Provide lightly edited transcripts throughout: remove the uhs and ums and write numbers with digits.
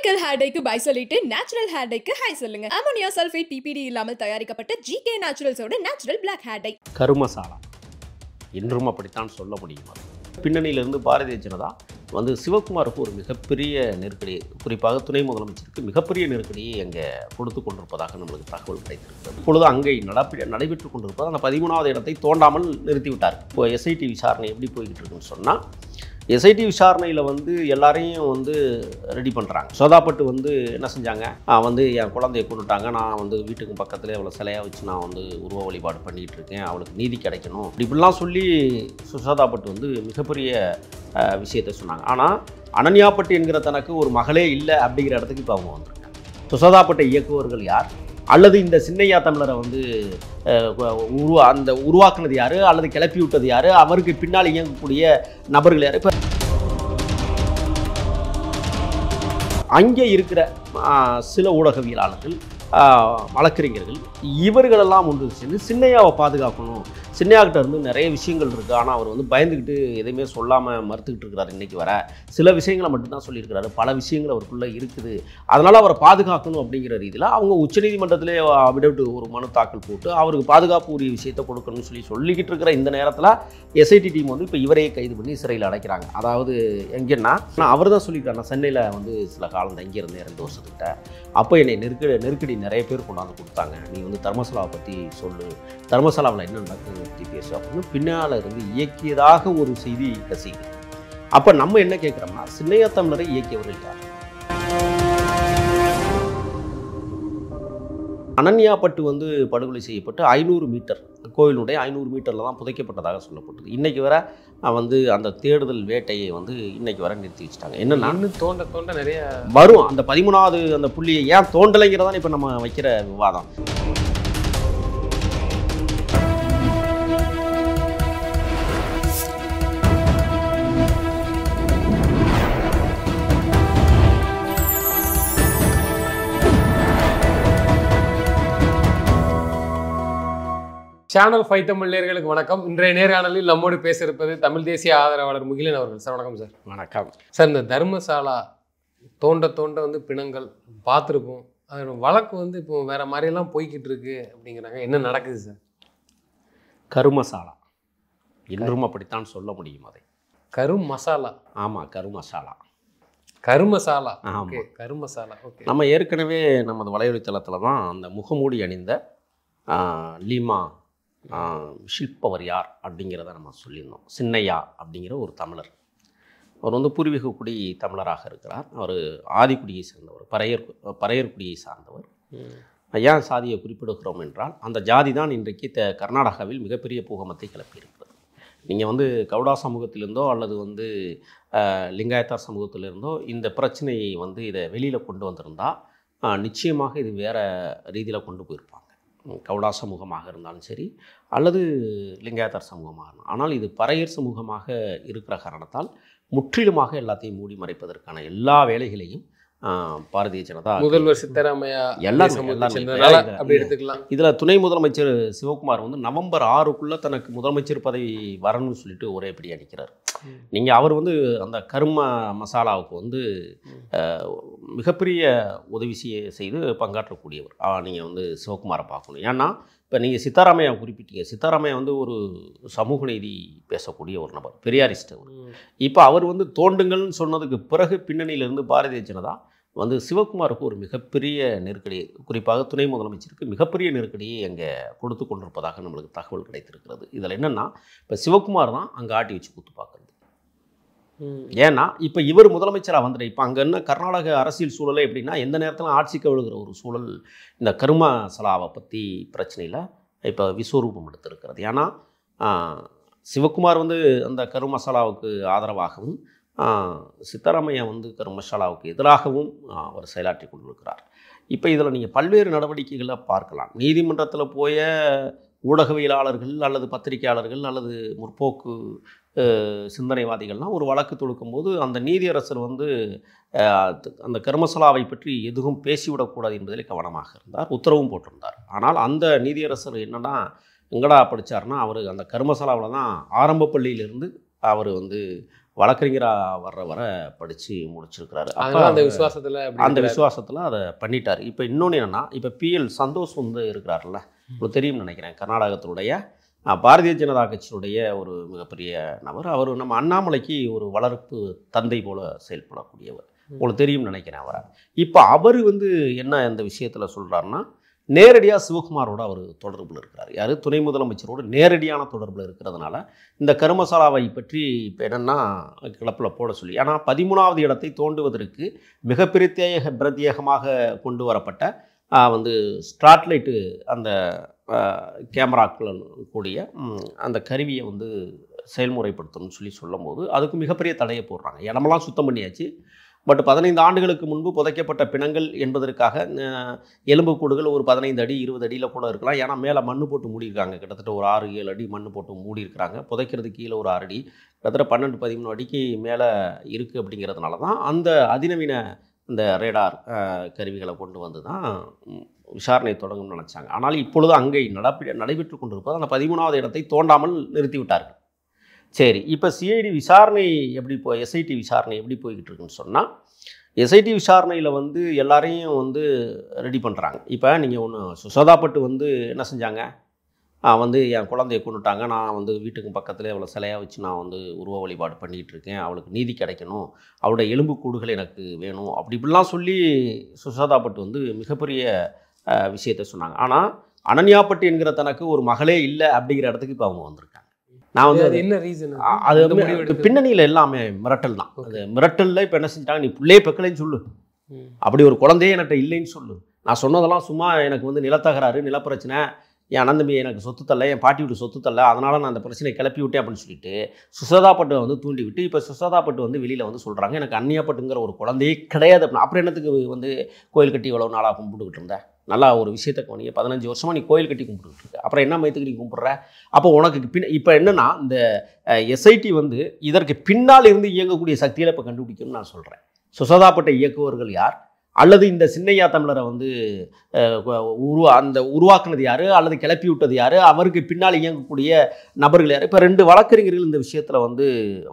Chemical hair டைக்கு bye சொல்லிட்டு natural hair டைக்கு ஹை சொல்லுங்க. அமோனியா சல்ஃபேட் பிபிடி இல்லாமல் தயாரிக்கப்பட்ட ஜிகே நேச்சுரல்ஸோட நேச்சுரல் பிளாக் ஹேர் டை. கருமசாலா இன்றும் அப்படித்தான் சொல்ல முடியும். பின்னணியிலிருந்து பாரதிய ஜனதா வந்து சிவகுமாருக்கு ஒரு மிகப்பெரிய நெருக்கடி, குறிப்பாக துணை முதலமைச்சருக்கு மிகப்பெரிய நெருக்கடியை அங்கே கொடுத்து கொண்டிருப்பதாக நம்மளுக்கு தகவல் கிடைத்திருக்கிறது. இப்பொழுது அங்கே நடைபெற்று கொண்டிருப்பது அந்த 13வது இடத்தை தோண்டாமல் நிறுத்திவிட்டார். இப்போ எஸ்ஐடி விசாரணை எப்படி போய்கிட்டு இருக்குன்னு சொன்னால், எஸ்ஐடி விசாரணையில் வந்து எல்லாரையும் வந்து ரெடி பண்ணுறாங்க. சோதாப்பட்டு வந்து என்ன செஞ்சாங்க, வந்து என் குழந்தைய கொண்டுட்டாங்க, நான் வந்து வீட்டுக்கு பக்கத்துலேயே அவளை சிலையாக வச்சு நான் வந்து உருவ வழிபாடு பண்ணிகிட்டு இருக்கேன், அவளுக்கு நீதி கிடைக்கணும் இப்படிலாம் சொல்லி சுசாதாப்பட்டு வந்து மிகப்பெரிய விஷயத்தை சொன்னாங்க. ஆனால் அனன்யாப்பட்டு என்கிற தனக்கு ஒரு மகளே இல்லை அப்படிங்கிற இடத்துக்கு இப்போ அவங்க வந்திருக்காங்க. சுசாதாப்பட்டை இயக்குவர்கள் யார், அல்லது இந்த சின்னையா தமிழரை வந்து உருவாக்குனது யார், அல்லது கிளப்பி விட்டது யார், அவருக்கு பின்னால் இயங்கக்கூடிய நபர்கள் யார்? இப்போ அங்கே இருக்கிற சில ஊடகவியலாளர்கள், வழக்கறிஞர்கள், இவர்களெல்லாம் ஒன்று சேர்ந்து சின்னையாவை பாதுகாக்கணும், சின்னையாக்கிட்ட இருந்து நிறைய விஷயங்கள் இருக்குது, ஆனால் அவர் வந்து பயந்துக்கிட்டு எதையுமே சொல்லாமல் மறுத்துக்கிட்டு இருக்கிறார். இன்றைக்கி வர சில விஷயங்களை மட்டும்தான் சொல்லியிருக்கிறாரு, பல விஷயங்கள் அவருக்குள்ளே இருக்குது, அதனால் அவரை பாதுகாக்கணும் அப்படிங்கிற ரீதியில் அவங்க உச்சநீதிமன்றத்திலே அபிடவிட் ஒரு மனு தாக்கல் போட்டு அவருக்கு பாதுகாப்பு உரிய விஷயத்தை கொடுக்கணும்னு சொல்லிக்கிட்டு இருக்கிற இந்த நேரத்தில் எஸ்ஐடி டீம் வந்து இப்போ இவரையே கைது பண்ணி சிறையில் அடைக்கிறாங்க. அதாவது எங்கன்னா, அவர் தான் சொல்லியிருக்காரு, நான் சென்னையில் வந்து சில காலம் தங்கியிருந்தேன் 2 வருஷத்துக்கிட்ட, அப்போ என்னை நெருக்கடி நிறைய பேர் கொண்டாந்து கொடுத்தாங்க, நீ வந்து தர்மசாலாவை பற்றி சொல்லு, தர்மசாலாவில் என்ன நடக்குது பற்றி பேசு அப்படின்னு பின்னால் இருந்து இயக்கியதாக ஒரு செய்தி கசியுது. அப்போ நம்ம என்ன கேட்குறோம்னா, சின்னையா தமிழரை இயக்கியவர்கள் யார்? அனன்யாப்பட்டு வந்து படுகொலை செய்யப்பட்டு 500 மீட்டர் கோயிலுடைய 500 மீட்டரில் தான் புதைக்கப்பட்டதாக சொல்லப்பட்டது. இன்றைக்கி வர வந்து அந்த தேடுதல் வேட்டையை வந்து இன்றைக்கி வர நிறுத்தி வச்சுட்டாங்க. என்னென்னா தோண்ட நிறைய வரும். அந்த 13வது அந்த புள்ளியை ஏன் தோண்டலைங்கிறதான் இப்போ நம்ம வைக்கிற விவாதம். சேனல் 5 தமிழ் நேயர்களுக்கு வணக்கம். இன்றைய நேர்காணலில் நம்மோடு பேச இருப்பது தமிழ் தேசிய ஆதரவாளர் முகிலன் அவர்கள். சார் வணக்கம் சார். வணக்கம் சார். இந்த தர்மசாலா தோண்ட வந்து பிணங்கள் பார்த்துருப்போம், அதோட வழக்கு வந்து இப்போ வேற மாதிரியெல்லாம் போய்கிட்டு இருக்கு அப்படிங்கிறாங்க, என்ன நடக்குது சார்? கருமசாலா இன்றும் அப்படித்தான் சொல்ல முடியும். அதை கருமசாலா. ஆமாம், கருமசாலா. ஓகே, கருமசாலா. ஓகே, நம்ம ஏற்கனவே நமது வலையொலித்தளத்தில் தான் அந்த முகமூடி அணிந்த லீமா ஷில்பவர் யார் அப்படிங்கிறத நம்ம சொல்லியிருந்தோம். சின்னையா அப்படிங்கிற ஒரு தமிழர், அவர் வந்து பூர்வீக குடி தமிழராக இருக்கிறார். அவர் ஆதிக்குடியை சேர்ந்தவர், பறையர் குடியை சார்ந்தவர். ஏன் சாதியை குறிப்பிடுகிறோம் என்றால், அந்த ஜாதி தான் இன்றைக்கு கர்நாடகாவில் மிகப்பெரிய பூகம்பத்தை கிளப்பியிருக்கிறது. நீங்கள் வந்து கவுடா சமூகத்திலிருந்தோ அல்லது வந்து லிங்காயத்தார் சமூகத்திலிருந்தோ இந்த பிரச்சனையை வந்து இதை வெளியில் கொண்டு வந்திருந்தால் நிச்சயமாக இது வேறு ரீதியில் கொண்டு போயிருப்பாங்க. கவுடா சமூகமாக இருந்தாலும் சரி, அல்லது லிங்காயத்தார் சமூகமாக இருந்தாலும். ஆனால் இது பறையர் சமூகமாக இருக்கிற காரணத்தால் முற்றிலுமாக எல்லாத்தையும் மூடி மறைப்பதற்கான எல்லா வேலைகளையும் பாரதிய ஜனதா, முதல்வர் சித்தராமையா எல்லாரும் அப்படி எடுத்துக்கலாம். இதில் துணை முதலமைச்சர் சிவகுமார் வந்து நவம்பர் 6க்குள்ளே தனக்கு முதலமைச்சர் பதவி வரணும்னு சொல்லிட்டு ஒரே படி அடிக்கிறார். நீங்கள் அவர் வந்து அந்த கரும மசாலாவுக்கு வந்து மிகப்பெரிய உதவி செய்து பங்காற்றக்கூடியவர். நீங்கள் வந்து சிவகுமாரை பார்க்கணும். ஏன்னா இப்போ நீங்கள் சித்தாராமையா குறிப்பிட்டீங்க, சித்தாராமையா வந்து ஒரு சமூக நீதி பேசக்கூடிய ஒரு நபர், பெரியாரிஸ்ட் அவர். இப்போ அவர் வந்து தோண்டுங்கள்னு சொன்னதுக்கு பிறகு பின்னணியிலிருந்து பாரதிய ஜனதா வந்து சிவகுமாருக்கு ஒரு மிகப்பெரிய நெருக்கடி, குறிப்பாக துணை முதலமைச்சருக்கு மிகப்பெரிய நெருக்கடியை அங்கே கொடுத்து கொண்டிருப்பதாக நம்மளுக்கு தகவல் கிடைத்திருக்கிறது. இதில் என்னென்னா, இப்போ சிவகுமார் தான் அங்கே ஆட்டி வச்சு கூத்து பார்க்குறது. ஏன்னா இப்போ இவர் முதலமைச்சராக வந்துட்டு, இப்போ அங்கே என்ன கர்நாடக அரசியல் சூழலை எப்படின்னா, எந்த நேரத்தில் ஆட்சிக்கு விழுகிற ஒரு சூழல் இந்த கருமசாலாவை பற்றி பிரச்சனையில் இப்போ விஸ்வரூபம் எடுத்திருக்கிறது. ஏன்னா சிவகுமார் வந்து அந்த கருமசாலாவுக்கு ஆதரவாகவும், சித்தராமையா வந்து கருமசாலாவுக்கு எதிராகவும் அவர் செயலாற்றி கொண்டிருக்கிறார். இப்போ இதில் நீங்கள் பல்வேறு நடவடிக்கைகளை பார்க்கலாம். நீதிமன்றத்தில் போய ஊடகவியலாளர்கள் அல்லது பத்திரிகையாளர்கள் அல்லது முற்போக்கு சிந்தனைவாதிகள்லாம் ஒரு வழக்கு தொடுக்கும்போது அந்த நீதியரசர் வந்து அந்த கருமசாலாவை பற்றி எதுவும் பேசிவிடக்கூடாது என்பதில் கவனமாக இருந்தார், உத்தரவும் போட்டிருந்தார். ஆனால் அந்த நீதியரசர் என்னென்னா எங்கடா படித்தார்னா, அவர் அந்த கருமசாலாவில் தான் ஆரம்ப பள்ளியிலிருந்து அவர் வந்து வழக்கறிஞராக வர படித்து முடிச்சிருக்கிறாரு. அப்போ அந்த விசுவாசத்தில் அதை பண்ணிட்டார். இப்போ இன்னொன்று என்னென்னா, இப்போ PL சந்தோஷ் வந்து இருக்கிறாருல்ல, உங்களுக்கு தெரியும்னு நினைக்கிறேன், கர்நாடகத்தினுடைய பாரதிய ஜனதா கட்சியினுடைய ஒரு மிகப்பெரிய நபர். அவர் நம்ம அண்ணாமலைக்கு ஒரு வளர்ப்பு தந்தை போல செயல்படக்கூடியவர், உங்களுக்கு தெரியும்னு நினைக்கிறேன் அவரை. இப்போ அவர் வந்து என்ன இந்த விஷயத்தில் சொல்கிறாருன்னா, நேரடியாக சிவகுமாரோட அவர் தொடர்பில் இருக்கிறார். யார்? துணை முதலமைச்சரோடு நேரடியான தொடர்பில் இருக்கிறதுனால இந்த கருமசாலாவை பற்றி இப்போ என்னென்னா கிளப்பில் போட சொல்லி, ஆனால் 13வது இடத்தை தோண்டுவதற்கு மிக பிரத்யேகமாக கொண்டு வரப்பட்ட வந்து ஸ்ட்ராட்லைட்டு அந்த கேமராக்கள் கூடிய அந்த கருவியை வந்து செயல்முறைப்படுத்தணும்னு சொல்லும்போது அதுக்கு மிகப்பெரிய தடையை போடுறாங்க. இடமெல்லாம் சுத்தம் பண்ணியாச்சு. பட் 15 ஆண்டுகளுக்கு முன்பு புதைக்கப்பட்ட பிணங்கள் என்பதற்காக எலும்புக்கூடுகள் ஒரு 15 அடி 20 அடியில் கூட இருக்கலாம். ஏன்னா மேலே மண் போட்டு மூடியிருக்காங்க. கிட்டத்தட்ட ஒரு 6-7 அடி மண் போட்டு மூடியிருக்கிறாங்க. புதைக்கிறதுக்கு கீழே ஒரு 6 அடி, கிட்டத்தட்ட 12-13 அடிக்கு மேலே இருக்குது. அப்படிங்கிறதுனால தான் அந்த அதிநவீன இந்த ரேடார் கருவிகளை கொண்டு வந்து தான் விசாரணை தொடங்கும்னு நினச்சாங்க. ஆனால் இப்பொழுது அங்கே நடைபெற்று கொண்டிருப்பது அந்த 13வது இடத்தை தோண்டாமல் நிறுத்திவிட்டார்கள். சரி, இப்போ சிஐடி விசாரணை எப்படி SIT விசாரணை எப்படி போய்கிட்டு இருக்குன்னு சொன்னால், SIT விசாரணையில் வந்து எல்லாரையும் வந்து ரெடி பண்ணுறாங்க. இப்போ நீங்கள் ஒன்று சுசதாப்பட்டு வந்து என்ன செஞ்சாங்க, வந்து என் குழந்தைய கொண்டுட்டாங்க, நான் வந்து வீட்டுக்கு பக்கத்தில் அவளை சிலையாக வச்சு நான் வந்து உருவ வழிபாடு பண்ணிகிட்டு இருக்கேன், அவளுக்கு நீதி கிடைக்கணும், அவளுடைய எலும்புக்கூடுகள் எனக்கு வேணும், அப்படி இப்படிலாம் சொல்லி சுசதாப்பட்டு வந்து மிகப்பெரிய விஷயத்தை சொன்னாங்க. ஆனால் அனன்யாப்பட்டு என்கிற தனக்கு ஒரு மகளே இல்லை அப்படிங்கிற இடத்துக்கு இப்போ அவங்க வந்திருக்காங்க. நான் வந்து என்ன ரீசன், அது பின்னணியில் எல்லாமே மிரட்டல் தான். அது மிரட்டலில் இப்போ என்ன செஞ்சிட்டாங்க, நீ பிள்ளையே பெக்கலைன்னு சொல்லு, அப்படி ஒரு குழந்தையே என்கிட்ட இல்லைன்னு சொல்லு, நான் சொன்னதெல்லாம் சும்மா எனக்கு வந்து நிலத்தகராறு நிலப்பிரச்சனை, என் அண்ணந்தம்பி எனக்கு சொத்து தரல, என் பாட்டி விட்டு சொத்து தரல, அதனால் நான் அந்த பிரச்சனையை கிளப்பி விட்டேன் அப்படின்னு சொல்லிட்டு சுசதாப்பட்டு வந்து தூண்டி விட்டு இப்போ சுசதாப்பட்டு வந்து வெளியில் வந்து சொல்கிறாங்க எனக்கு அன்னியாப்பட்டுங்கிற ஒரு குழந்தையே கிடையாது அப்படின்னு. அப்புறம் என்னத்துக்கு வந்து கோயில் கட்டி இவ்வளோ நாளாக கும்பிட்டுக்கிட்டு இருந்தேன்? நல்லா ஒரு விஷயத்தை கவனிங்க, 15 வருஷமாக நீ கோயில் கட்டி கும்பிட்டுக்கிட்டு இருக்க, அப்புறம் என்ன மயத்துக்கு நீ கும்பிட்ற? அப்போ உனக்கு இப்போ என்னென்னா இந்த SIT வந்து இதற்கு பின்னால் இருந்து இயங்கக்கூடிய சக்திகளை இப்போ கண்டுபிடிக்கணும்னு நான் சொல்கிறேன். சுசதாப்பட்டை இயக்குவர்கள் யார், அல்லது இந்த சின்னையா தமிழரை வந்து உருவாக்குனது யார், அல்லது கிளப்பி விட்டது யார், அவருக்கு பின்னால் இயங்கக்கூடிய நபர்கள் யார்? இப்போ 2 வழக்கறிஞர்கள் இந்த விஷயத்தில் வந்து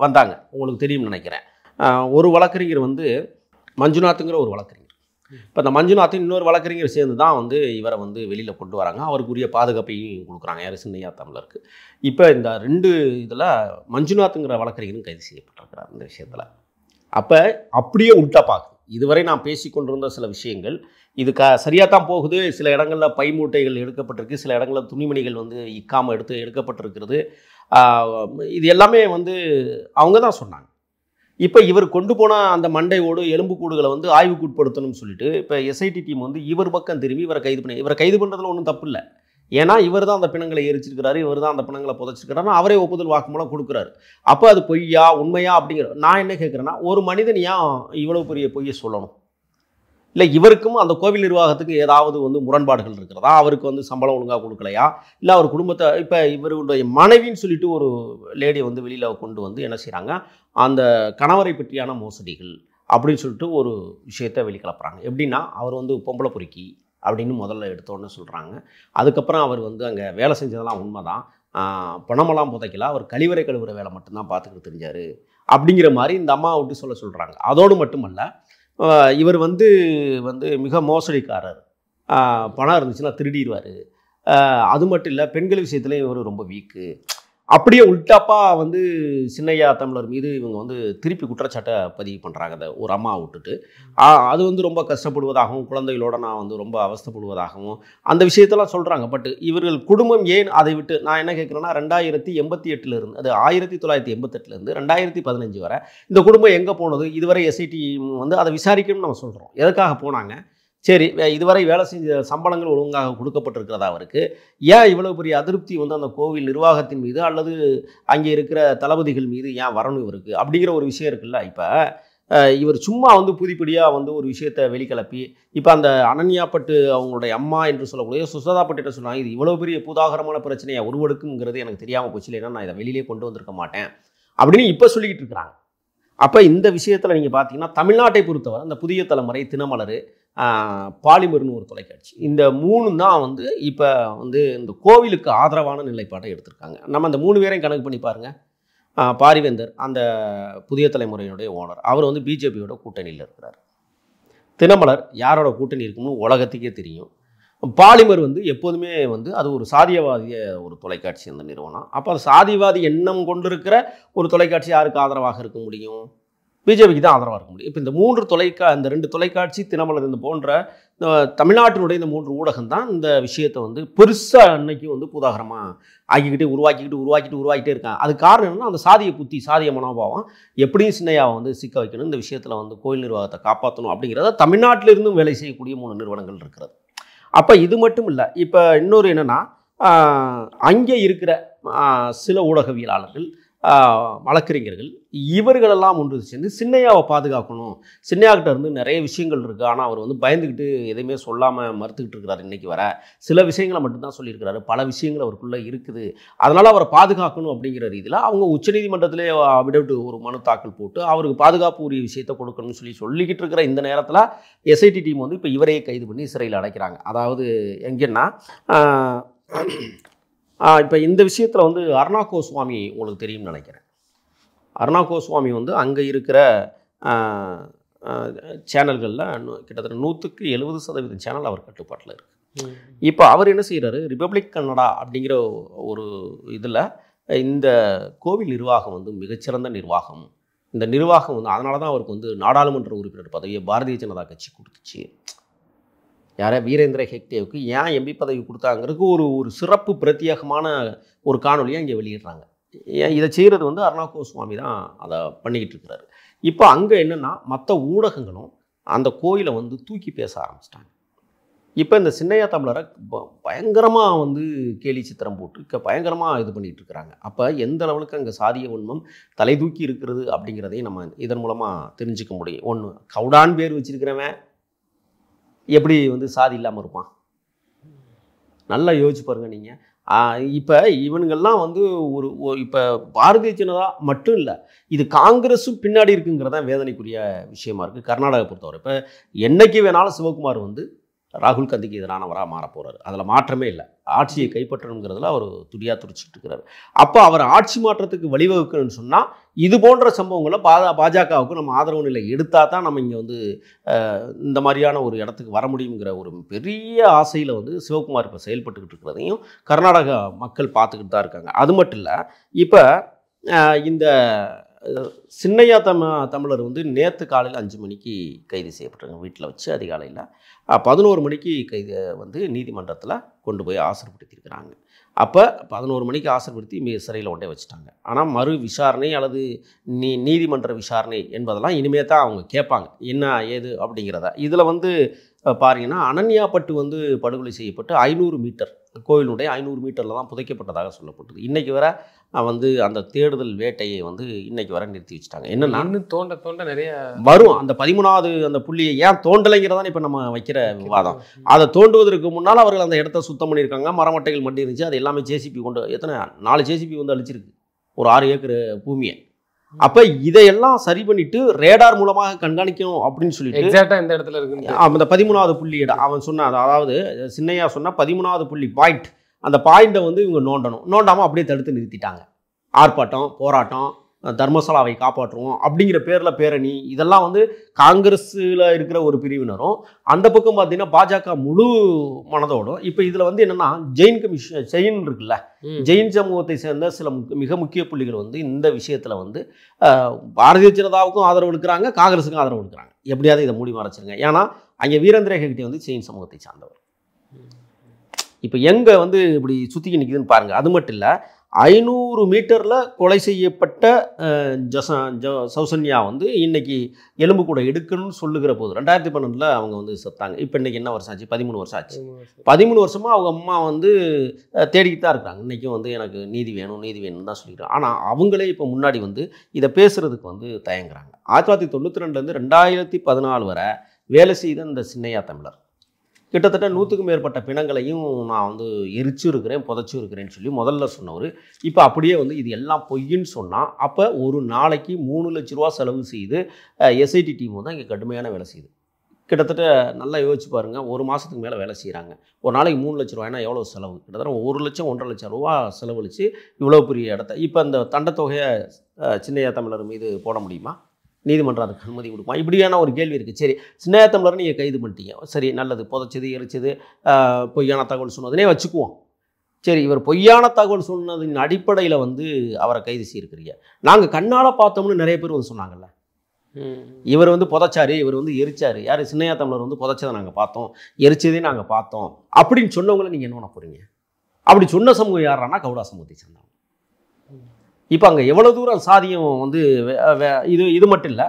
வந்தாங்க, உங்களுக்கு தெரியும்னு நினைக்கிறேன். ஒரு வழக்கறிஞர் வந்து மஞ்சுநாத்துங்கிற ஒரு வழக்கறிஞர், இப்போ இந்த மஞ்சுநாத்தின் இன்னொரு வழக்கறிஞர் சேர்ந்து தான் வந்து இவரை வந்து வெளியில் கொண்டு வராங்க, அவருக்குரிய பாதுகாப்பையும் கொடுக்குறாங்க. யார்? சின்னையா தமிழருக்கு. இப்போ இந்த 2 இதில் மஞ்சுநாத்துங்கிற வழக்கறிஞரும் கைது செய்யப்பட்டிருக்கிறார் இந்த விஷயத்தில். அப்போ அப்படியே உல்ட்டா பார்க்குது. இதுவரை நான் பேசிக்கொண்டிருந்த சில விஷயங்கள் இது சரியாக தான் போகுது. சில இடங்களில் பை மூட்டைகள் எடுக்கப்பட்டிருக்கு, சில இடங்களில் துணிமணிகள் வந்து இக்காமல் எடுக்கப்பட்டிருக்கிறது. இது எல்லாமே வந்து அவங்க தான் சொன்னாங்க. இப்போ இவர் கொண்டு போன அந்த மண்டையோடு எலும்புக்கூடுகளை வந்து ஆய்வுக்கு உட்படுத்தணும்னு சொல்லிட்டு இப்போ SIT டீம் வந்து இவர் பக்கம் திரும்பி இவரை கைது பண்ணுறதுல ஒன்றும் தப்பு இல்லை. ஏன்னா இவர் தான் அந்த பிணங்களை எரிச்சிருக்கிறாரு, இவர் தான் அந்த பிணங்களை புதைச்சிருக்கிறாரு, அவரே ஒப்புதல் வாக்குமூலம் கொடுக்குறாரு. அப்போ அது பொய்யா உண்மையா அப்படிங்கிற நான் என்ன கேட்குறேன்னா, ஒரு மனிதன் ஏன் இவ்வளோ பெரிய பொய்யை சொல்லணும்? இல்லை இவருக்கும் அந்த கோவில் நிர்வாகத்துக்கு ஏதாவது வந்து முரண்பாடுகள் இருக்கிறதா? அவருக்கு வந்து சம்பளம் ஒழுங்காக கொடுக்கலையா? இல்லை அவர் குடும்பத்தை இப்போ இவருடைய மனைவின்னு சொல்லிட்டு ஒரு லேடியை வந்து வெளியில் கொண்டு வந்து என்ன செய்கிறாங்க, அந்த கணவரை பற்றியான மோசடிகள் அப்படின்னு சொல்லிட்டு ஒரு விஷயத்தை வெளிக்கிளப்புறாங்க. எப்படின்னா அவர் வந்து பொம்பளை பொறுக்கி அப்படின்னு முதல்ல எடுத்தோன்னு சொல்கிறாங்க. அதுக்கப்புறம் அவர் வந்து அங்கே வேலை செஞ்சதெல்லாம் உண்மை தான், பணமெல்லாம் புதைக்கல, அவர் கழிவறை கழுவுற வேலை மட்டும்தான் பார்த்துக்கிட்டு தெரிஞ்சார் அப்படிங்கிற மாதிரி இந்த அம்மா விட்டு சொல்கிறாங்க. அதோடு மட்டுமல்ல, இவர் வந்து மிக மோசடிக்காரர், பணம் இருந்துச்சுன்னா திருடிடுவார், அது மட்டும் இல்லை பெண்கள் விஷயத்துலேயும் இவர் ரொம்ப வீக்கு. அப்படியே உல்டாப்பா வந்து சின்னையா தமிழர் மீது இவங்க வந்து திருப்பி குற்றச்சாட்டை பதிவு பண்ணுறாங்க. அதை ஒரு அம்மா விட்டுட்டு அது வந்து ரொம்ப கஷ்டப்படுவதாகவும் குழந்தைகளோட நான் வந்து ரொம்ப அவஸ்தைப்படுவதாகவும் அந்த விஷயத்தெல்லாம் சொல்கிறாங்க. பட் இவர்கள் குடும்பம் ஏன் அதை விட்டு நான் என்ன கேட்குறேன்னா, 1988 அது 1988 2015 வரை இந்த குடும்பம் எங்கே போனது? இதுவரை SIT வந்து அதை விசாரிக்கணும்னு நம்ம சொல்கிறோம். எதுக்காக போனாங்க? சரி, இதுவரை வேலை செஞ்ச சம்பளங்கள் ஒழுங்காக கொடுக்கப்பட்டிருக்கிறதா அவருக்கு? ஏன் இவ்வளோ பெரிய அதிருப்தி வந்து அந்த கோவில் நிர்வாகத்தின் மீது அல்லது அங்கே இருக்கிற தளபதிகள் மீது ஏன் வரணும் இவருக்கு அப்படிங்கிற ஒரு விஷயம் இருக்குல்ல. இப்போ இவர் சும்மா வந்து புதிப்படியாக வந்து ஒரு விஷயத்தை வெளிக்கிளப்பி இப்போ அந்த அனன்யாப்பட்டு அவங்களுடைய அம்மா என்று சொல்லக்கூடிய சுசதாப்பட்டு சொன்னாங்க, இது இவ்வளோ பெரிய பூதாகரமான பிரச்சனையாக உருவெடுக்குங்கிறது எனக்கு தெரியாமல் போச்சு, இல்லைன்னா நான் இதை வெளியிலே கொண்டு வந்திருக்க மாட்டேன் அப்படின்னு இப்போ சொல்லிக்கிட்டு இருக்கிறாங்க. அப்போ இந்த விஷயத்தில் நீங்கள் பார்த்தீங்கன்னா தமிழ்நாட்டை பொறுத்தவரை அந்த புதிய தலைமுறை, தினமலர், பாலிமர்னு ஒரு தொலைக்காட்சி, இந்த 3 தான் வந்து இப்போ வந்து இந்த கோவிலுக்கு ஆதரவான நிலைப்பாட்டை எடுத்திருக்காங்க. நம்ம அந்த 3 பேரையும் கணக்கு பண்ணி பாருங்கள். பாரிவேந்தர் அந்த புதிய தலைமுறையினுடைய ஓனர், அவர் வந்து பிஜேபியோட கூட்டணியில் இருக்கிறார். தினமலர் யாரோட கூட்டணி இருக்குன்னு உலகத்துக்கே தெரியும். பாலிமர் வந்து எப்போதுமே வந்து அது ஒரு சாதியவாதிய ஒரு தொலைக்காட்சி அந்த நிறுவனம். அப்போ அது சாதிவாதி எண்ணம் கொண்டிருக்கிற ஒரு தொலைக்காட்சி யாருக்கு ஆதரவாக இருக்க முடியும்? பிஜேபிக்கு தான் ஆதரவாக இருக்க முடியும். இப்போ இந்த 2 தொலைக்காட்சி, தினமலர், இந்த போன்ற தமிழ்நாட்டினுடைய இந்த 3 ஊடகம் தான் இந்த விஷயத்தை வந்து பெருசாக அன்னைக்கு வந்து பூதாகரமாக உருவாக்கிட்டே இருக்காங்க. அது காரணம் என்னன்னா, அந்த சாதிய புத்தி, சாதிய மனோபாவம் எப்படியும் சின்னையாவை வந்து சிக்க வைக்கணும், இந்த விஷயத்தில் வந்து கோயில் நிர்வாகத்தை காப்பாற்றணும் அப்படிங்கிறத தமிழ்நாட்டிலிருந்தும் வேலை செய்யக்கூடிய 3 நிறுவனங்கள் இருக்கிறது. அப்போ இது மட்டும் இல்லை, இப்போ இன்னொரு என்னென்னா, அங்கே இருக்கிற சில ஊடகவியலாளர்கள், வழக்கறிஞர்கள், இவர்களெல்லாம் ஒன்று சேர்ந்து சின்னையாவை பாதுகாக்கணும், சின்னையாக்கிட்ட இருந்து நிறைய விஷயங்கள் இருக்குது, ஆனால் அவர் வந்து பயந்துக்கிட்டு எதையுமே சொல்லாமல் மறுத்துக்கிட்டு இருக்கிறார். இன்றைக்கி வர சில விஷயங்களை மட்டும்தான் சொல்லியிருக்கிறாரு, பல விஷயங்கள் அவருக்குள்ளே இருக்குது, அதனால் அவரை பாதுகாக்கணும் அப்படிங்கிற ரீதியில் அவங்க உச்சநீதிமன்றத்திலே விடவிட்டு ஒரு மனு தாக்கல் போட்டு அவருக்கு பாதுகாப்பு உரிய விஷயத்தை கொடுக்கணும்னு சொல்லிக்கிட்டு இருக்கிற இந்த நேரத்தில் எஸ்ஐடி டீம் வந்து இப்போ இவரையே கைது பண்ணி சிறையில் அடைக்கிறாங்க. அதாவது எங்கன்னா, இப்போ இந்த விஷயத்தில் வந்து அருணா கோஸ்வாமி உங்களுக்கு தெரியும்னு நினைக்கிறேன். அருணா கோஸ்வாமி வந்து அங்கே இருக்கிற சேனல்களில் கிட்டத்தட்ட 170% சேனல் அவர் கட்டுப்பாட்டில் இருக்குது. இப்போ அவர் என்ன செய்கிறாரு, ரிபப்ளிக் கன்னடா அப்படிங்கிற ஒரு இதில் இந்த கோவில் நிர்வாகம் வந்து மிகச்சிறந்த நிர்வாகம், இந்த நிர்வாகம் வந்து அதனால தான் அவருக்கு வந்து நாடாளுமன்ற உறுப்பினர் பதவியை பாரதிய ஜனதா கட்சி கொடுத்துச்சு. யாரை, வீரேந்திர ஹெக்டேவுக்கு ஏன் எம்பி பதவி கொடுத்தாங்கிறதுக்கு ஒரு சிறப்பு பிரத்யேகமான ஒரு காணொலியை இங்கே வெளியிடுறாங்க. ஏன் இதை செய்கிறது வந்து அருணா கோஸ்வாமி தான் அதை பண்ணிக்கிட்டு இருக்கிறாரு. இப்போ அங்கே என்னென்னா, மற்ற ஊடகங்களும் அந்த கோயிலை வந்து தூக்கி பேச ஆரம்பிச்சிட்டாங்க. இப்போ இந்த சின்னையா தமிழரை பயங்கரமாக வந்து கேலி சித்திரம் போட்டு பயங்கரமாக இது பண்ணிகிட்டு இருக்கிறாங்க. அப்போ எந்த லெவலுக்கு அங்கே சாதிய வன்மம் தலை தூக்கி இருக்கிறது அப்படிங்கிறதையும் நம்ம இதன் மூலமாக தெரிஞ்சுக்க முடியும். ஒன்று, கவுடான் பேர் வச்சிருக்கிறவன் எப்படி வந்து சாதி இல்லாமல் இருப்பான்? நல்லா யோசிச்சு பாருங்க நீங்கள். இப்போ இவனுங்கள்லாம் வந்து இப்போ பாரதிய ஜனதா மட்டும் இல்லை, இது காங்கிரஸும் பின்னாடி இருக்குங்கிறதான் வேதனைக்குரிய விஷயமா இருக்குது கர்நாடகா பொறுத்தவரை. இப்போ என்னைக்கு வேணாலும் சிவகுமார் வந்து ராகுல் காந்திக்கு எதிரானவராக மாற போகிறார், அதில் மாற்றமே இல்லை. ஆட்சியை கைப்பற்றணுங்கிறதுல அவர் துடியாக துடிச்சிட்டு இருக்கிறார். அப்போ அவர் ஆட்சி மாற்றத்துக்கு வழிவகுக்கணும்னு சொன்னால் இது போன்ற சம்பவங்களை பாஜகவுக்கு நம்ம ஆதரவு நிலை எடுத்தால் தான் நம்ம இங்கே வந்து இந்த மாதிரியான ஒரு இடத்துக்கு வர முடியுங்கிற ஒரு பெரிய ஆசையில் வந்து சிவகுமார் இப்போ செயல்பட்டுக்கிட்டு இருக்கிறதையும் கர்நாடகா மக்கள் பார்த்துக்கிட்டு தான் இருக்காங்க. அது மட்டும் இல்லை, இப்போ இந்த சின்னையா தமிழர் வந்து நேற்று காலையில் 5 மணிக்கு கைது செய்யப்பட்டாங்க, வீட்டில் வச்சு. அதிகாலையில் 11 மணிக்கு கைது வந்து நீதிமன்றத்தில் கொண்டு போய் ஆசர்படுத்தியிருக்கிறாங்க. அப்போ 11 மணிக்கு ஆசர்படுத்தி சிறையில் கொண்டே வச்சுட்டாங்க. ஆனால் மறு விசாரணை அல்லது நீதிமன்ற விசாரணை என்பதெல்லாம் இனிமே தான் அவங்க கேட்பாங்க, என்ன ஏது அப்படிங்கிறத. இதில் வந்து பாருங்கன்னா, அனன்யாப்பட்டு வந்து படுகொலை செய்யப்பட்டு 500 மீட்டர் கோயிலுடைய 500 மீட்டரில் தான் புதைக்கப்பட்டதாக சொல்லப்பட்டது. இன்றைக்கி வர வந்து அந்த தேடுதல் வேட்டையை வந்து இன்றைக்கி வர நிறுத்தி வச்சுட்டாங்க. என்னென்னா, இன்னும் தோண்ட நிறைய வரும். அந்த 13வது அந்த புள்ளியை ஏன் தோண்டலைங்கிறதான் இப்போ நம்ம வைக்கிற விவாதம். அதை தோண்டுவதற்கு முன்னால் அவர்கள் அந்த இடத்த சுத்தம் பண்ணியிருக்காங்க, மரமட்டைகள் மண்டி இருந்துச்சு, அது எல்லாமே ஜேசிபி கொண்டு 4 ஜேசிபி வந்து அழிச்சிருக்கு ஒரு 6 ஏக்கர் பூமியை. அப்போ இதையெல்லாம் சரி பண்ணிட்டு ரேடார் மூலமாக கண்காணிக்கணும் அப்படின்னு சொல்லிட்டு எக்ஸாக்டா இந்த இடத்துல இருக்கு அந்த 13வது புள்ளி இடம் அவன் சொன்ன, அதாவது சின்னையா சொன்ன 13வது புள்ளி பாயிண்ட், அந்த பாயிண்ட்டை வந்து இவங்க நோண்டாமல் அப்படியே தடுத்து நிறுத்திட்டாங்க. ஆர்ப்பாட்டம், போராட்டம், தர்மசாலாவை காப்பாற்றுவோம் அப்படிங்கிற பேரில் பேரணி, இதெல்லாம் வந்து காங்கிரஸில் இருக்கிற ஒரு பிரிவினரும், அந்த பக்கம் பார்த்தீங்கன்னா பாஜக முழு மனதோடும். இப்போ இதில் வந்து என்னென்னா, ஜெயின் இருக்குல்ல, ஜெயின் சமூகத்தை சேர்ந்த சில மிக முக்கிய புள்ளிகள் வந்து இந்த விஷயத்தில் வந்து பாரதிய ஜனதாவுக்கும் ஆதரவு எடுக்கிறாங்க, காங்கிரஸுக்கும் ஆதரவு எடுக்கிறாங்க. எப்படியாவது இதை மூடி மறைச்சிருங்க. ஏன்னா அங்கே வீரேந்திர ஹெக்டே வந்து ஜெயின் சமூகத்தை சார்ந்தவர். இப்போ எங்கே வந்து இப்படி சுற்றிக்கி நிற்குதுன்னு பாருங்கள். அது மட்டும் இல்லை, 500 மீட்டரில் கொலை செய்யப்பட்ட சௌசன்யா வந்து இன்றைக்கி எலும்பு கூட எடுக்கணும்னு சொல்லுகிற போது 2012 அவங்க வந்து செத்தாங்க. இப்போ இன்றைக்கி என்ன வருஷம் ஆச்சு? 13 வருஷம் ஆச்சு. 13 வருஷமாக அவங்க அம்மா வந்து தேடிக்கிட்டு தான் இருக்கிறாங்க. இன்றைக்கும் வந்து எனக்கு நீதி வேணும்னு தான் சொல்லிடுறாங்க. ஆனால் அவங்களே இப்போ முன்னாடி வந்து இதை பேசுகிறதுக்கு வந்து தயங்குறாங்க. 1992லேருந்து 2014 வரை வேலை செய்த இந்த சின்னையா தமிழர் கிட்டத்தட்ட 100க்கும் மேற்பட்ட பிணங்களையும் நான் வந்து புதைச்சும் இருக்கிறேன்னு சொல்லி முதல்ல சொன்னவர் இப்போ அப்படியே வந்து இது எல்லாம் பொய்ன்னு சொன்னால், அப்போ ஒரு நாளைக்கு 3 லட்ச ரூபா செலவு செய்து எஸ்ஐடி டீம் வந்து இங்கே கடுமையான வேலை செய்யுது. கிட்டத்தட்ட நல்லா யோசிச்சு பாருங்கள், ஒரு மாதத்துக்கு மேலே வேலை செய்கிறாங்க. ஒரு நாளைக்கு 3 லட்ச ரூபாய்னா எவ்வளோ செலவு? கிட்டத்தட்ட 1 லட்சம் 1.5 லட்சம் ரூபா செலவழித்து இவ்வளோ பெரிய இடத்த இப்போ இந்த தண்டத்தொகையை சின்னையா தமிழர் மீது போட முடியுமா? நீதிமன்றம் அதுக்கு அனுமதி கொடுக்குமா? இப்படியான ஒரு கேள்வி இருக்குது. சரி, சின்னையா தமிழர் நீங்கள் கைது பண்ணிட்டீங்க, சரி நல்லது, புதைச்சது எரிச்சது பொய்யான தகவல் சொன்னதுனே வச்சுக்குவோம். சரி, இவர் பொய்யான தகவல் சொன்னதின் அடிப்படையில் வந்து அவரை கைது செய்திருக்கிறீங்க. நாங்கள் கண்ணால் பார்த்தோம்னு நிறைய பேர் வந்து சொன்னாங்கல்ல, இவர் வந்து புதைச்சாரு, இவர் வந்து எரிச்சாரு. யார்? சின்னையா தமிழர் வந்து புதைச்சதை நாங்கள் பார்த்தோம், எரிச்சதே நாங்கள் பார்த்தோம் அப்படின்னு சொன்னவங்கள நீங்கள் என்ன பண்ண போகிறீங்க? அப்படி சொன்ன சமூகம் யாரானா கவுடா சமூகத்தை சேர்ந்தவங்க. இப்போ அங்கே எவ்வளோ தூரம் சாதியம் வந்து இது மட்டும் இல்லை,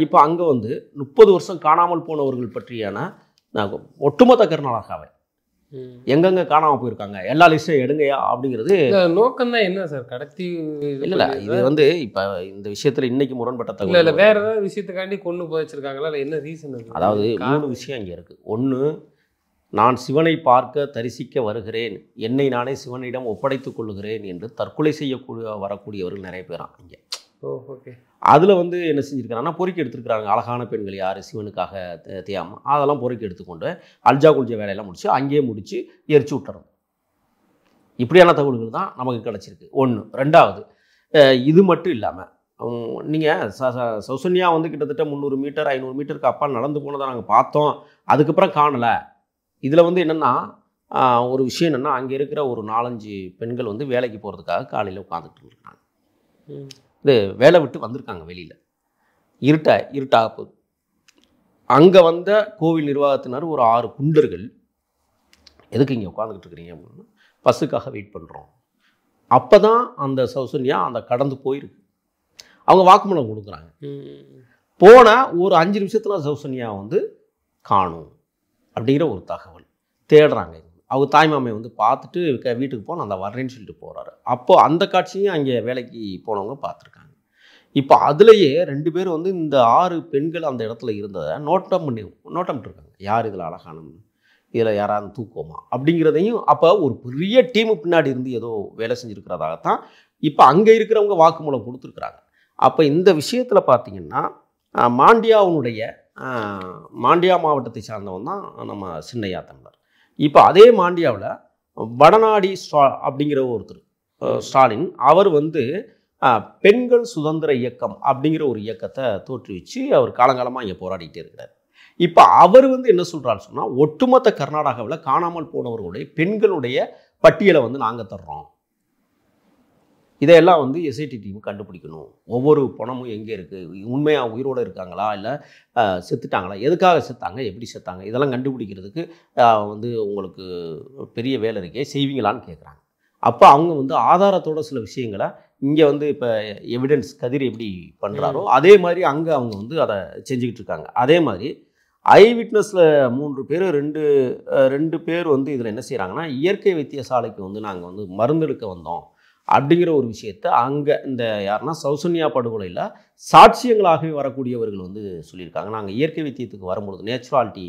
இப்போ அங்கே வந்து 30 வருஷம் காணாமல் போனவர்கள் பற்றியான ஒட்டுமொத்த கர்நாடகாவை எங்கெங்கே காணாமல் போயிருக்காங்க எல்லா லிஸ்ட்டும் எடுங்கயா அப்படிங்கிறது நோக்கம் தான். என்ன சார் கடத்தி? இல்லை, இது வந்து இப்போ இந்த விஷயத்தில் இன்னைக்கு முரண்பட்ட தகவல் இல்லை, வேற ஏதாவது விஷயத்துக்காண்டி கொண்டு போயிச்சிருக்காங்களா? இல்லை என்ன ரீசன்? அதாவது 3 விஷயம் இங்கே இருக்குது. ஒன்று, நான் சிவனை பார்க்க தரிசிக்க வருகிறேன், என்னை நானே சிவனிடம் ஒப்படைத்துக் கொள்ளுகிறேன் என்று தற்கொலை வரக்கூடியவர்கள் நிறைய பேராம் இங்கே. ஓகே. அதில் வந்து என்ன செஞ்சுருக்கிறாங்கன்னா பொறுக்கி எடுத்துருக்கிறாங்க. அழகான பெண்கள் யார் சிவனுக்காக தேயாமல் அதெல்லாம் பொறுக்கி எடுத்துக்கொண்டு அல்ஜா குல்ஜா வேலையெல்லாம் முடிச்சு அங்கேயே முடித்து எரிச்சு விட்டுறோம். இப்படியான தகவல்கள் தான் நமக்கு கிடச்சிருக்கு. ஒன்று. ரெண்டாவது, இது மட்டும் இல்லாமல் நீங்கள் சௌசன்யா வந்து கிட்டத்தட்ட 300 மீட்டர் 500 மீட்டருக்கு அப்பால் நடந்து போனதை நாங்கள் பார்த்தோம், அதுக்கப்புறம் காணலை. இதில் வந்து என்னென்னா ஒரு விஷயம் என்னென்னா, அங்கே இருக்கிற ஒரு 4-5 பெண்கள் வந்து வேலைக்கு போகிறதுக்காக காலையில் உட்காந்துட்டு இருக்காங்க. இது வேலை விட்டு வந்திருக்காங்க வெளியில், இருட்டாக போகுது. அங்கே வந்த கோவில் நிர்வாகத்தினர் ஒரு 6 குண்டர்கள் எதுக்கு இங்கே உட்காந்துக்கிட்டு இருக்கிறீங்க அப்படின்னா, பஸ்ஸுக்காக வெயிட் பண்ணுறோம். அப்போ தான் அந்த சௌசன்யா அந்த கடந்து போயிருக்கு. அவங்க வாக்குமூலம் கொடுக்குறாங்க. போன ஒரு 5 நிமிஷத்தில் சௌசன்யா வந்து காணும் அப்படிங்கிற ஒரு தகவல் தேடுறாங்க. அவங்க தாய்மாமையை வந்து பார்த்துட்டு வீட்டுக்கு போன அந்த வர்றேன்னு சொல்லிட்டு போகிறாரு. அப்போது அந்த காட்சியும் அங்கே வேலைக்கு போனவங்க பார்த்துருக்காங்க. இப்போ அதுலேயே 2 பேர் வந்து இந்த 6 பெண்கள் அந்த இடத்துல இருந்ததை நோட்டமிட்டுருக்காங்க. யார் இதில் அழகான, இதில் யாராவது தூக்குவோமா அப்படிங்கிறதையும். அப்போ ஒரு பெரிய டீமு பின்னாடி இருந்து ஏதோ வேலை செஞ்சுருக்கிறதாகத்தான் இப்போ அங்கே இருக்கிறவங்க வாக்குமூலம் கொடுத்துருக்குறாங்க. அப்போ இந்த விஷயத்தில் பார்த்திங்கன்னா மாண்டியா மாவட்டத்தை சார்ந்தவன் தான் நம்ம சின்னையா தமிழர். இப்போ அதே மாண்டியாவில் வடநாடி அப்படிங்கிற ஒருத்தர் ஸ்டாலின், அவர் வந்து பெண்கள் சுதந்திர இயக்கம் அப்படிங்கிற ஒரு இயக்கத்தை தோற்றுவிச்சு அவர் காலங்காலமாக இங்கே போராடிக்கிட்டே இருக்கிறார். இப்போ அவர் வந்து என்ன சொல்கிறாரு சொன்னால், ஒட்டுமொத்த கர்நாடகாவில் காணாமல் போனவர்களுடைய பெண்களுடைய பட்டியலை வந்து நாங்கள் தர்றோம், இதையெல்லாம் வந்து எஸ்ஐடி டீம் கண்டுபிடிக்கணும், ஒவ்வொரு பணமும் எங்கே இருக்குது, உண்மையாக உயிரோடு இருக்காங்களா இல்லை செத்துட்டாங்களா, எதுக்காக செத்தாங்க, எப்படி செத்தாங்க, இதெல்லாம் கண்டுபிடிக்கிறதுக்கு வந்து உங்களுக்கு பெரிய வேலை இருக்கே, செய்வீங்களான்னு கேட்குறாங்க. அப்போ அவங்க வந்து ஆதாரத்தோட சில விஷயங்களை இங்கே வந்து இப்போ எவிடன்ஸ் கதிர் எப்படி பண்ணுறாரோ அதே மாதிரி அங்கே அவங்க வந்து அதை செஞ்சுக்கிட்டு இருக்காங்க. அதே மாதிரி ஐ விட்னஸில் 3 பேர் 2 பேர் வந்து இதில் என்ன செய்கிறாங்கன்னா, இயற்கை வைத்தியசாலைக்கு வந்து நாங்கள் வந்து மருந்தெடுக்க வந்தோம் அப்படிங்கிற ஒரு விஷயத்தை அங்கே இந்த யாருன்னா சௌசன்யா படுகொலையில் சாட்சியங்களாகவே வரக்கூடியவர்கள் வந்து சொல்லியிருக்காங்க. நாங்கள் இயற்கை வைத்தியத்துக்கு வரும்பொழுது நேச்சுராலிட்டி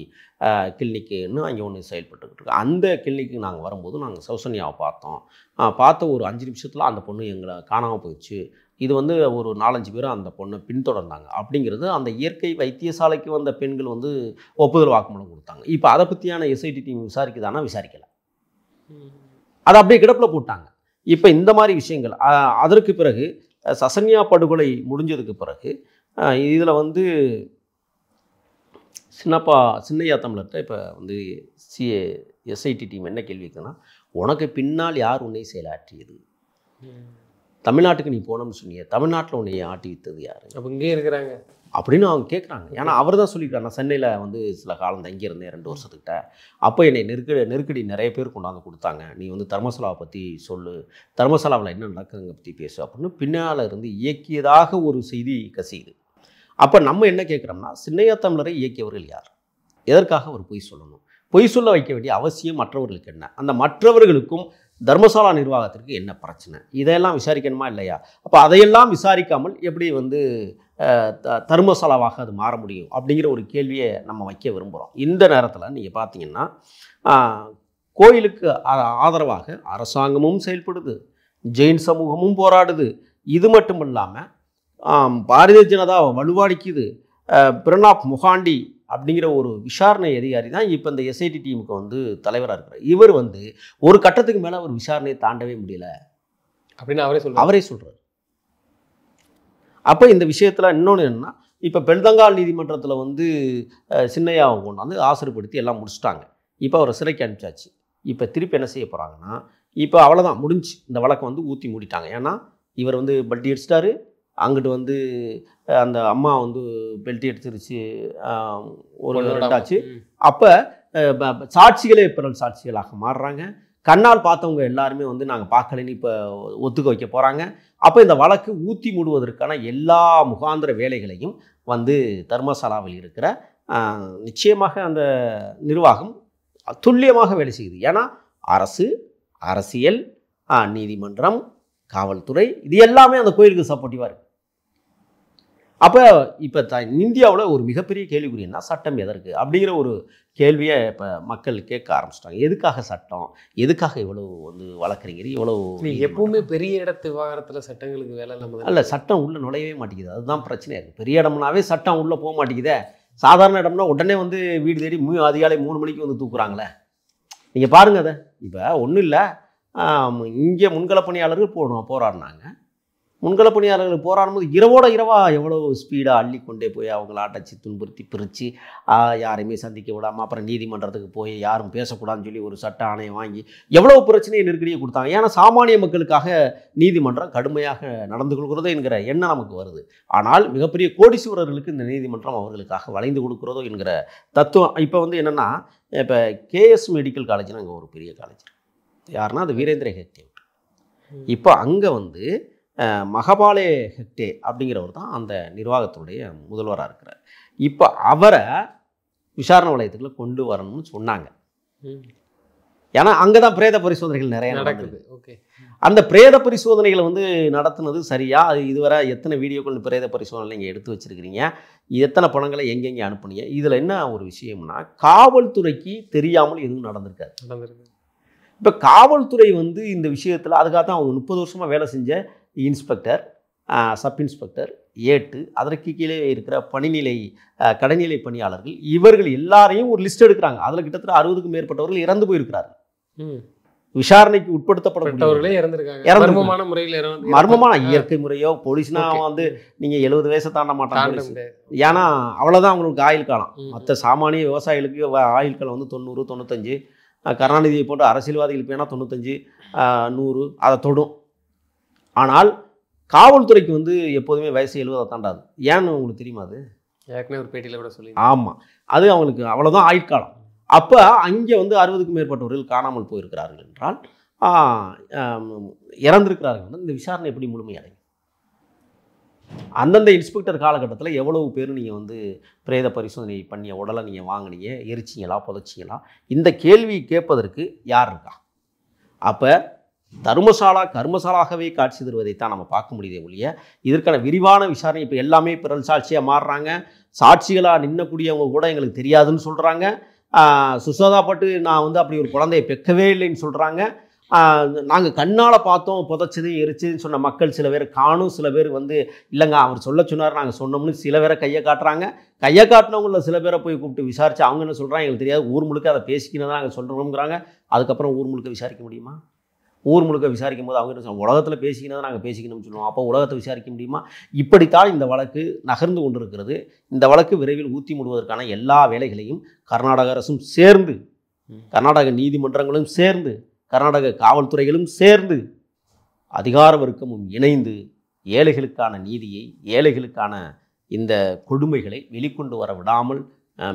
கிளினிக்குன்னு அங்கே ஒன்று செயல்பட்டுக்கிட்டு இருக்கு. அந்த கிளினிக்கு நாங்கள் வரும்போது நாங்கள் சௌசன்யாவை பார்த்த ஒரு 5 நிமிஷத்தில் அந்த பொண்ணு எங்களை காணாமல் போயிடுச்சு. இது வந்து ஒரு 4-5 பேரும் அந்த பொண்ணை பின்தொடர்ந்தாங்க அப்படிங்கிறது அந்த இயற்கை வைத்தியசாலைக்கு வந்த பெண்கள் வந்து ஒப்புதல் வாக்குமூலம் கொடுத்தாங்க. இப்போ அதை பற்றியான எஸ்ஐடி டீம் விசாரிக்குதானா? விசாரிக்கலை, அதை அப்படியே கிடப்பில் போட்டாங்க. இப்போ இந்த மாதிரி விஷயங்கள் அதற்கு பிறகு சசன்யா படுகொலை முடிஞ்சதுக்கு பிறகு இதில் வந்து சின்னையா தமிழர்கிட்ட இப்போ வந்து எஸ்ஐடி டீம் என்ன கேள்வி இருக்குன்னா, உனக்கு பின்னால் யார் உன்னை செயலாற்றியது, தமிழ்நாட்டுக்கு நீ போனோம்னு சொன்னிய, தமிழ்நாட்டில் உன்னை ஆட்டி வித்தது யார், அப்போ இங்கே இருக்கிறாங்க அப்படின்னு அவங்க கேட்குறாங்க. ஏன்னா அவர் தான் சொல்லியிருக்காரு, நான் சென்னையில் வந்து சில காலம் தங்கியிருந்தேன் 2 வருஷத்துக்கிட்ட, அப்போ என்னை நெருக்கடி நிறைய பேர் கொண்டாந்து கொடுத்தாங்க, நீ வந்து தர்மசாலாவை பற்றி சொல்லு, தர்மசாலாவில் என்ன நடக்குதுங்க பற்றி பேசு அப்படின்னு பின்னால் இருந்து இயக்கியதாக ஒரு செய்தி கசியுது. அப்போ நம்ம என்ன கேட்குறோம்னா, சின்னையா தமிழரை இயக்கியவர்கள் யார், எதற்காக அவர் பொய் சொல்லணும், பொய் சொல்ல வைக்க வேண்டிய அவசியம் மற்றவர்களுக்கு என்ன, அந்த மற்றவர்களுக்கும் தர்மசாலா நிர்வாகத்திற்கு என்ன பிரச்சனை, இதையெல்லாம் விசாரிக்கணுமா இல்லையா? அப்போ அதையெல்லாம் விசாரிக்காமல் எப்படி வந்து தர்மசாலாவாக அது மாற முடியும் அப்படிங்கிற ஒரு கேள்வியை நம்ம வைக்க விரும்புகிறோம். இந்த நேரத்தில் நீங்கள் பார்த்தீங்கன்னா கோயிலுக்கு ஆதரவாக அரசாங்கமும் செயல்படுது, ஜெயின் சமூகமும் போராடுது. இது மட்டும் இல்லாமல் பாரதிய ஜனதா வலுவாடிக்குது, பிரணாப் முகாண்டி அப்படிங்கிற ஒரு விசாரணை அதிகாரி தான் இப்போ இந்த எஸ்ஐடி டீமுக்கு வந்து தலைவராக இருக்கிறார். இவர் வந்து ஒரு கட்டத்துக்கு மேலே ஒரு விசாரணையை தாண்டவே முடியல அப்படின்னு அவரே சொல்கிறார். அப்போ இந்த விஷயத்தில் இன்னொன்று என்னன்னா, இப்போ பெண்தங்கால் நீதிமன்றத்தில் வந்து சின்னையாவை கொண்டாந்து ஆசிரியப்படுத்தி எல்லாம் முடிச்சிட்டாங்க. இப்போ அவரை சிறைக்கு அனுப்பிச்சாச்சு. இப்போ திருப்பி என்ன செய்ய போகிறாங்கன்னா, இப்போ அவ்வளோதான் முடிஞ்சு இந்த வழக்கை வந்து ஊற்றி மூடிட்டாங்க. ஏன்னா இவர் வந்து பல்ட்டி அடிச்சிட்டாரு, அங்கிட்டு வந்து அந்த அம்மா வந்து பெல்ட்டி அடிச்சிருச்சு, ஒரு ரெண்டாச்சு. அப்போ சாட்சிகளே பிறல் சாட்சிகளாக மாறுறாங்க. கண்ணால் பார்த்தவங்க எல்லாருமே வந்து நாங்கள் பார்க்கலன்னு இப்போ ஒத்துக்க வைக்க போகிறாங்க. அப்போ இந்த வழக்கு ஊற்றி மூடுவதற்கான எல்லா முகாந்திர வேலைகளையும் வந்து தர்மசாலாவில் இருக்கிற நிச்சயமாக அந்த நிர்வாகம் துல்லியமாக வேலை செய்யுது. ஏன்னா அரசு, அரசியல், நீதிமன்றம், காவல்துறை இது எல்லாமே அந்த கோயிலுக்கு சப்போர்ட்டிவாக இருக்குது. அப்போ இப்போ இந்தியாவில் ஒரு மிகப்பெரிய கேள்விக்குறின்னா சட்டம் எதற்கு அப்படிங்கிற ஒரு கேள்வியை இப்போ மக்கள் கேட்க ஆரம்பிச்சிட்டாங்க. எதுக்காக சட்டம், எதுக்காக இவ்வளோ வந்து வழக்கறிஞர், இவ்வளோ எப்பவுமே பெரிய இடத்து விவகாரத்தில் சட்டங்களுக்கு வேலை இல்லாமல் இல்லை, சட்டம் உள்ளே நுழையவே மாட்டேங்குது. அதுதான் பிரச்சனையாக இருக்குது. பெரிய இடம்னாவே சட்டம் உள்ளே போக மாட்டேங்குதே. சாதாரண இடம்னா உடனே வந்து வீடு தேடி அதிகாலை 3 மணிக்கு வந்து தூக்குறாங்களே. நீங்கள் பாருங்கள், அதை இப்போ ஒன்றும் இல்லை, இங்கே முன்களப் பணியாளர்கள் போராடினாங்க. முன்களப் பணியாளர்கள் போராடும்போது இரவோட இரவாக எவ்வளோ ஸ்பீடாக அள்ளி கொண்டே போய் அவங்கள அடைச்சி துன்புறுத்தி பிரித்து யாரையுமே சந்திக்க விடாமல் அப்புறம் நீதிமன்றத்துக்கு போய் யாரும் பேசக்கூடாதுன்னு சொல்லி ஒரு சட்ட ஆணையம் வாங்கி எவ்வளோ பிரச்சனையை நெருக்கடியை கொடுத்தாங்க. ஏன்னா சாமானிய மக்களுக்காக நீதிமன்றம் கடுமையாக நடந்து கொள்கிறதோ என்கிற எண்ணம் நமக்கு வருது. ஆனால் மிகப்பெரிய கோடீஸ்வரர்களுக்கு இந்த நீதிமன்றம் அவர்களுக்காக வளைந்து கொடுக்கிறதோ என்கிற தத்துவம் இப்போ வந்து என்னென்னா, இப்போ கேஎஸ் மெடிக்கல் காலேஜ்னு அங்கே ஒரு பெரிய காலேஜ் யாருன்னா அது வீரேந்திர ஹெக்டே. இப்போ அங்கே வந்து மகபாலே ஹெக்டே அப்படிங்கிறவர் தான் அந்த நிர்வாகத்தினுடைய முதல்வராக இருக்கிறார். இப்போ அவரை விசாரணை வளையத்துக்குள்ள கொண்டு வரணும்னு சொன்னாங்க. ஏன்னா அங்கே தான் பிரேத பரிசோதனைகள் நிறைய நடக்குது. அந்த பிரேத பரிசோதனைகளை வந்து நடத்துனது சரியா? அது இதுவரை எத்தனை வீடியோக்கள் பிரேத பரிசோதனை நீங்கள் எடுத்து வச்சுருக்கிறீங்க, எத்தனை பணங்களை எங்கெங்கே அனுப்புனீங்க? இதில் என்ன ஒரு விஷயம்னா, காவல்துறைக்கு தெரியாமல் எதுவும் நடந்திருக்காது. இப்போ காவல்துறை வந்து இந்த விஷயத்தில் அதுக்காக தான் அவங்க 30 வருஷமாக வேலை செஞ்ச இன்ஸ்பெக்டர், சப் இன்ஸ்பெக்டர், ஏட்டு, அதற்கு கீழே இருக்கிற பணிநிலை கடைநிலை பணியாளர்கள் இவர்கள் எல்லாரையும் ஒரு லிஸ்ட் எடுக்கிறாங்க. அதில் கிட்டத்தட்ட 60க்கும் மேற்பட்டவர்கள் இறந்து போயிருக்கிறார்கள். விசாரணைக்கு உட்படுத்தப்பட்டவர்களே இறந்துருக்காங்க. மர்மமான இயற்கை முறையோ போலீஸ்னா வந்து நீங்கள் 70 வயசை தாண்ட மாட்டாங்க. ஏன்னா அவ்வளோதான் அவங்களுக்கு ஆயுள் காலம். மற்ற சாமானிய விவசாயிகளுக்கு ஆயுள் காலம் வந்து 90, 95. கருணாநிதியை போன்ற அரசியல்வாதிகளுக்கு வேணால் 95, 100 அதை தொடும். ஆனால் காவல்துறைக்கு வந்து எப்போதுமே வயசு 70 தாண்டாது. ஏன்னு உங்களுக்கு தெரியுமா? அது ஏற்கனவே ஒரு பேட்டியில் கூட சொல்லி. ஆமாம், அது அவங்களுக்கு அவ்வளோதான் ஆயுட்காலம். அப்போ அங்கே வந்து 60க்கும் மேற்பட்டவர்கள் காணாமல் போயிருக்கிறார்கள் என்றால் இறந்திருக்கிறார்கள். இந்த விசாரணை எப்படி முழுமையடையும்? அந்தந்த இன்ஸ்பெக்டர் காலகட்டத்தில் எவ்வளவு பேர் நீங்கள் வந்து பிரேத பரிசோதனை பண்ணிய உடலை நீங்கள் வாங்கினீங்க, எரிச்சிங்களா, புதைச்சிங்களா? இந்த கேள்வி கேட்பதற்கு யார் இருக்கா? அப்போ தர்மசாலா கர்மசாலாகவே காட்சி தருவதைத்தான் நம்ம பார்க்க முடியுதே ஒழிய இதற்கான விரிவான விசாரணை இப்போ எல்லாமே பிறல் சாட்சியாக மாறுறாங்க. சாட்சிகளாக நின்னக்கூடியவங்க கூட எங்களுக்கு தெரியாதுன்னு சொல்கிறாங்க. சுசோதா பட்டு நான் வந்து அப்படி ஒரு குழந்தையை பெக்கவே இல்லைன்னு சொல்கிறாங்க. நாங்கள் கண்ணால் பார்த்தோம் புதைச்சது எரிச்சதுன்னு சொன்ன மக்கள் சில பேர் காணும், சில பேர் வந்து இல்லைங்க அவர் சொன்னார் நாங்கள் சொன்னோம்னு சில பேரை கையை காட்டுறாங்க. கையை காட்டினவங்கள சில பேரை போய் கூப்பிட்டு விசாரித்து அவங்க என்ன சொல்கிறாங்க, எங்களுக்கு தெரியாது, ஊர் முழுக்க அதை பேசிக்கின்னு தான் நாங்கள் சொல்கிறோங்கிறாங்க. அதுக்கப்புறம் ஊர் முழுக்க விசாரிக்க முடியுமா? ஊர் முழுக்க விசாரிக்கும் போது அவங்க என்ன சொல்லுவாங்க, உலகத்தில் பேசிக்கினா தான் நாங்கள் பேசிக்கணும்னு சொல்லுவோம். அப்போ உலகத்தை விசாரிக்க முடியுமா? இப்படித்தான் இந்த வழக்கு நகர்ந்து கொண்டிருக்கிறது. இந்த வழக்கு விரைவில் ஊற்றி மூடுவதற்கான எல்லா வேலைகளையும் கர்நாடக அரசும் சேர்ந்து, கர்நாடக நீதிமன்றங்களும் சேர்ந்து, கர்நாடக காவல்துறைகளும் சேர்ந்து, அதிகார வர்க்கமும் இணைந்து ஏழைகளுக்கான நீதியை, ஏழைகளுக்கான இந்த கொடுமைகளை வெளிக்கொண்டு வர விடாமல்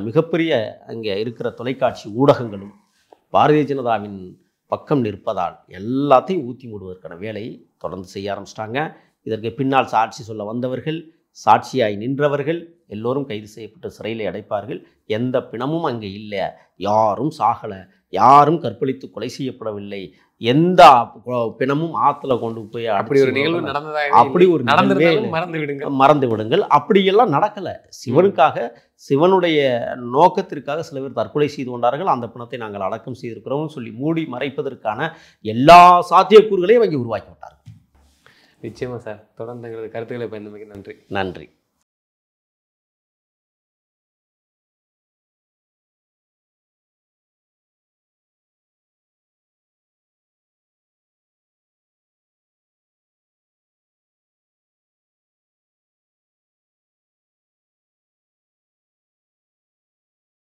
மிகப்பெரிய அங்கே இருக்கிற தொலைக்காட்சி ஊடகங்களும் பாரதிய ஜனதாவின் பக்கம் நிற்பதால் எல்லாத்தையும் ஊற்றி மூடுவதற்கான வேலையை தொடர்ந்து செய்ய ஆரம்பிச்சிட்டாங்க. இதற்கு பின்னால் சாட்சி சொல்ல வந்தவர்கள், சாட்சியாய் நின்றவர்கள் எல்லோரும் கைது செய்யப்பட்டு சிறையில் அடைப்பார்கள். எந்த பிணமும் அங்கே இல்லை, யாரும் சாகலை, யாரும் கற்பழித்து கொலை செய்யப்படவில்லை, எந்த பிணமும் ஆற்றுல கொண்டு போய் அப்படி ஒரு நிகழ்வு நடந்ததா? அப்படி ஒரு மறந்து விடுங்கள். அப்படியெல்லாம் நடக்கலை. சிவனுக்காக, சிவனுடைய நோக்கத்திற்காக சில பேர் தற்கொலை செய்து கொண்டார்கள். அந்த பிணத்தை நாங்கள் அடக்கம் செய்திருக்கிறோம்னு சொல்லி மூடி மறைப்பதற்கான எல்லா சாத்தியக்கூறுகளையும் அங்கே உருவாக்கி விட்டார்கள். நிச்சயமா சார். தொடர்ந்து எங்களது கருத்துக்களை பயந்தமைக்கு நன்றி. நன்றி.